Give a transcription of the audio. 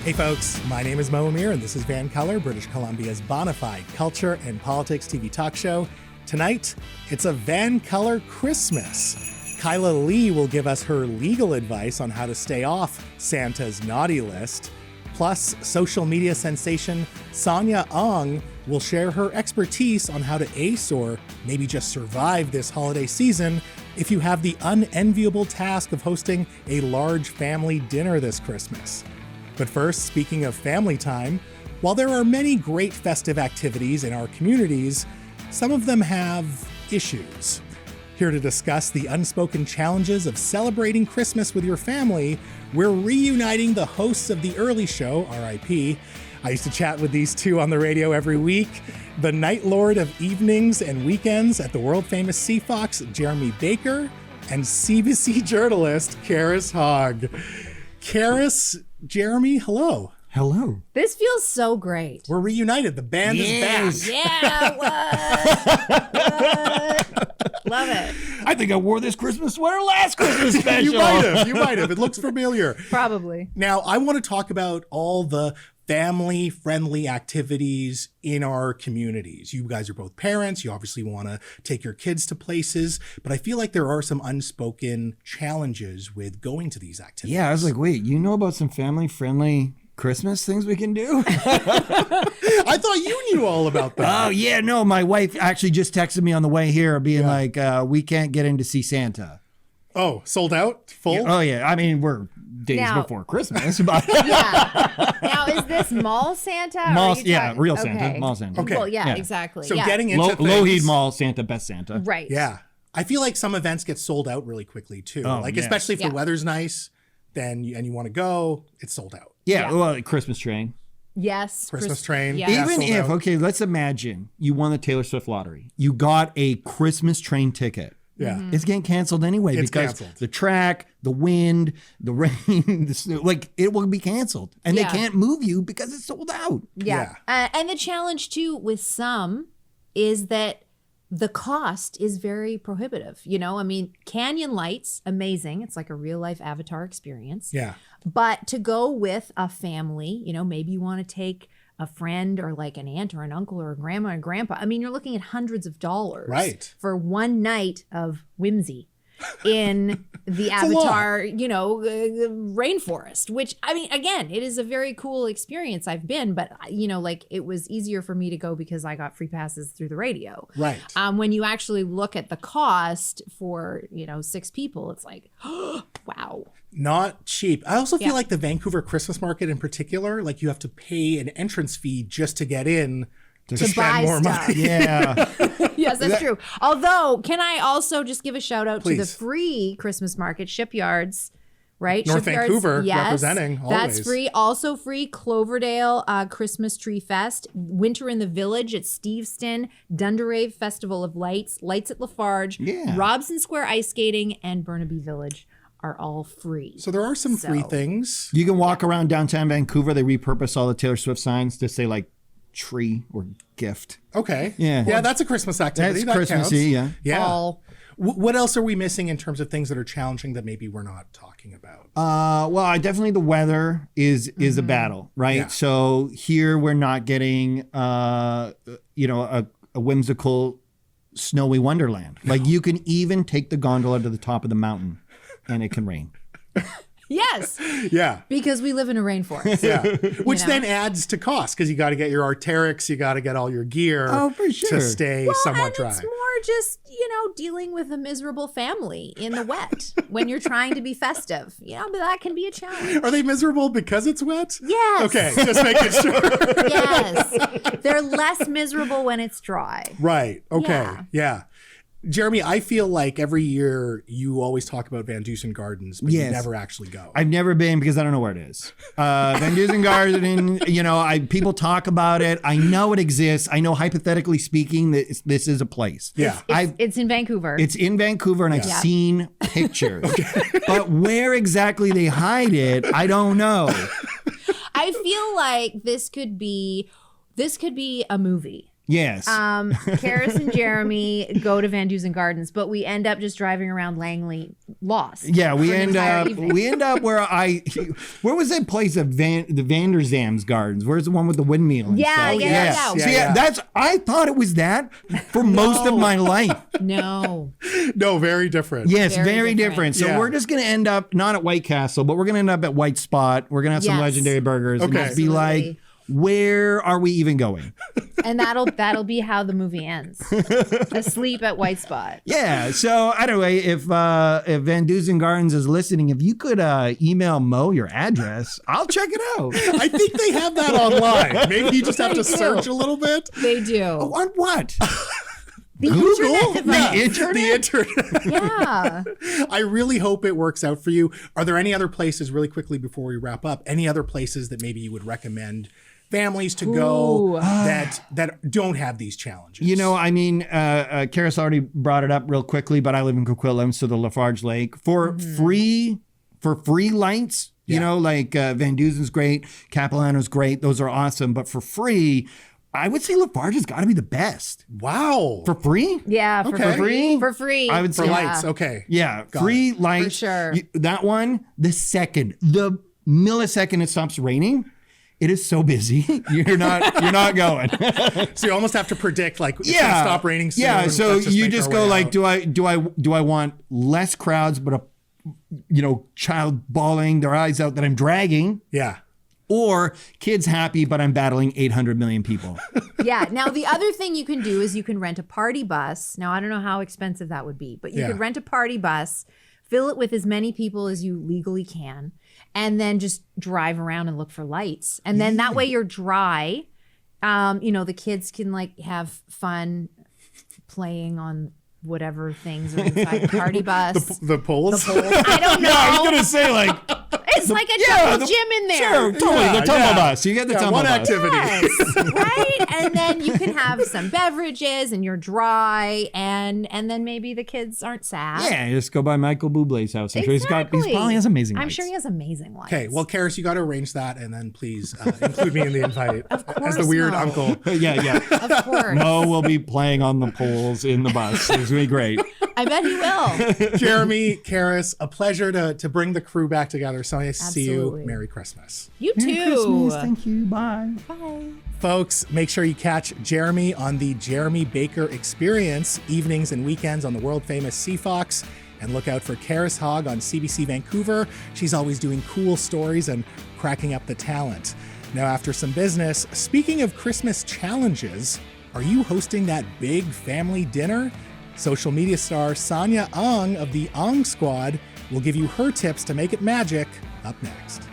Hey folks, my name is Mo Amir and this is VANCOLOUR, British Columbia's bona fide culture and politics TV talk show. Tonight, it's a VANCOLOUR Christmas. Kyla Lee will give us her legal advice on how to stay off Santa's naughty list. Plus, social media sensation Sonia Ong will share her expertise on how to ace or maybe just survive this holiday season if you have the unenviable task of hosting a large family dinner this Christmas. But first, speaking of family time, while there are many great festive activities in our communities, some of them have issues. Here to discuss the unspoken challenges of celebrating Christmas with your family, we're reuniting the hosts of The Early Show, RIP. I used to chat with these two on the radio every week. The Night Lord of evenings and weekends at the world-famous CFOX, Jeremy Baker, and CBC journalist, Charis Hogg. Charis, Jeremy, hello. Hello. This feels so great. We're reunited. The band is back. Yeah, what? Love it. I think I wore this Christmas sweater last Christmas special. You might have. It looks familiar. Probably. Now, I want to talk about all the family-friendly activities in our communities. You guys are both parents. You obviously want to take your kids to places, but I feel like there are some unspoken challenges with going to these activities. Yeah, I was like, wait, you know about some family-friendly Christmas things we can do? I thought you knew all about that. Oh, yeah, no, my wife actually just texted me on the way here being like, we can't get in to see Santa. Oh, sold out? Full? Yeah, oh, yeah. I mean, we're days before Christmas. But Yeah. Now, is this mall Santa? Or Mall, are you yeah, talking- real okay. Santa, mall Santa. Okay. Well, yeah, Yeah. exactly. So yeah. getting into things. Lougheed Mall Santa, best Santa. Right. Yeah. I feel like some events get sold out really quickly too. Oh, like yeah. especially if the Yeah. weather's nice, then and you want to go, it's sold out. Yeah, Yeah. well, Christmas train. Yes. Christmas train. Yeah. Yeah. Even sold if, out. okay, let's imagine you won the Taylor Swift lottery. You got a Christmas train ticket. Yeah. Mm-hmm. It's getting canceled anyway It's because canceled. the track, the wind, the rain, the snow, like it will be canceled. And Yeah. they can't move you because it's sold out. Yeah. And the challenge too with some is that the cost is very prohibitive. You know, I mean, Canyon Lights, amazing. It's like a real life Avatar experience. Yeah. But to go with a family, you know, maybe you want to take a friend or like an aunt or an uncle or a grandma and grandpa. I mean, you're looking at hundreds of dollars Right. for one night of whimsy in the a Avatar, you know, rainforest, which I mean, again, it is a very cool experience. I've been, but you know, like it was easier for me to go because I got free passes through the radio. Right. When you actually look at the cost for, you know, 6 people, it's like, wow. Not cheap. I also feel Yeah. like the Vancouver Christmas market in particular, like you have to pay an entrance fee just to get in to To spend buy more stuff. money. Yeah. Yes, that's true. Although, can I also just give a shout out to the Please. free Christmas market, Shipyards, right? North Shipyards, Vancouver yes, representing That's always. free. Also free, Cloverdale Christmas Tree Fest, Winter in the Village at Steveston, Dunderave Festival of Lights, Lights at Lafarge, Yeah. Robson Square Ice Skating, and Burnaby Village are all free. So there are some free So- things. You can walk around downtown Vancouver. They repurpose all the Taylor Swift signs to say like tree or gift. Okay. Yeah. Yeah, that's a Christmas activity. That's That Christmassy, counts. yeah. Yeah. All What else are we missing in terms of things that are challenging that maybe we're not talking about? Well, I definitely the weather is a battle, right? Yeah. So here we're not getting you know, a whimsical snowy wonderland. Like you can even take the gondola to the top of the mountain and it can rain. yes, Yeah. because we live in a rainforest. Yeah. Which know? then adds to cost because you got to get your Arc'teryx, you got to get all your gear Oh, for sure. to stay somewhat and dry. it's more just, you know, dealing with a miserable family in the wet when you're trying to be festive. You know, but that can be a challenge. Are they miserable because it's wet? Yes. Okay, just making sure. Yes. They're less miserable when it's dry. Right. Okay. Yeah. Yeah. Jeremy, I feel like every year you always talk about Van Dusen Gardens, but you Yes. never actually go. I've never been because I don't know where it is. Van Dusen Garden, you know, people talk about it. I know it exists. I know hypothetically speaking that this is a place. Yeah. It's in Vancouver. It's in Vancouver and I've Yeah. seen pictures. But where exactly they hide it, I don't know. I feel like this could be a movie. Yes. Charis and Jeremy go to Van Dusen Gardens, but we end up just driving around Langley lost. Yeah, we for an end entire up evening. where was that place of the Vanderzam's Gardens? Where's the one with the windmill? And Yeah, stuff? yeah. See, Yeah. I thought it was that for most of my life. No. No, very different. Yes, Very very different. different. So Yeah. we're just gonna end up not at White Castle, but we're gonna end up at White Spot. We're gonna have some Yes. legendary burgers and Okay. just be like, Absolutely. where are we even going? And that'll be how the movie ends. Asleep at White Spot. Yeah. So anyway, if Van Dusen Gardens is listening, if you could email Mo your address, I'll check it out. I think they have that online. Maybe you just have to They do. search a little bit. They do. On what? The Google? internet. The internet? The internet. Yeah. I really hope it works out for you. Are there any other places, really quickly before we wrap up, any other places that maybe you would recommend families to go Ooh. that don't have these challenges? You know, I mean, Charis already brought it up real quickly, but I live in Coquitlam, so the Lafarge Lake for free lights. You Yeah. know, like Van Dusen's great, Capilano's great. Those are awesome, but for free, I would say Lafarge has got to be the best. Wow. For free? Yeah. For Okay. free. For free. I would For say lights, okay. Yeah, Got free lights. For sure. That one, the millisecond it stops raining, it is so busy. You're not going. So you almost have to predict, like, it's Yeah. gonna stop raining soon. Yeah, so Let's you make just our go way like, out. do I want less crowds, but a child bawling their eyes out that I'm dragging, Yeah. or kids happy but I'm battling 800 million people? Yeah. Now, the other thing you can do is you can rent a party bus. Now, I don't know how expensive that would be, but you Yeah. could rent a party bus, fill it with as many people as you legally can, and then just drive around and look for lights. And then that way you're dry. The kids can like have fun playing on whatever things are inside the party bus. The polls? I don't know. I was gonna say like, It's like a jungle gym in there. sure, totally, Yeah, the tumble yeah. bus. You get the Yeah, tumble one bus. activity. Yes, right? And then you can have some beverages and you're dry and then maybe the kids aren't sad. Yeah, just go by Michael Bublé's house. I'm sure he Exactly. probably has amazing I'm lights. sure he has amazing lights. Okay, well, Charis, you got to arrange that, and then please include me in the invite as the course, weird Mo. uncle. yeah. Of course. Mo will be playing on the poles in the bus. It's gonna be great. I bet he will. Jeremy, Charis, a pleasure to bring the crew back together. So nice to see you. Absolutely. Merry Christmas. You Merry too. Christmas. Thank you. Bye. Bye. Folks, make sure you catch Jeremy on the Jeremy Baker Experience, evenings and weekends on the world famous CFOX. And look out for Charis Hogg on CBC Vancouver. She's always doing cool stories and cracking up the talent. Now, after some business, speaking of Christmas challenges, are you hosting that big family dinner? Social media star Sonia Ong of the Ong Squad will give you her tips to make it magic up next.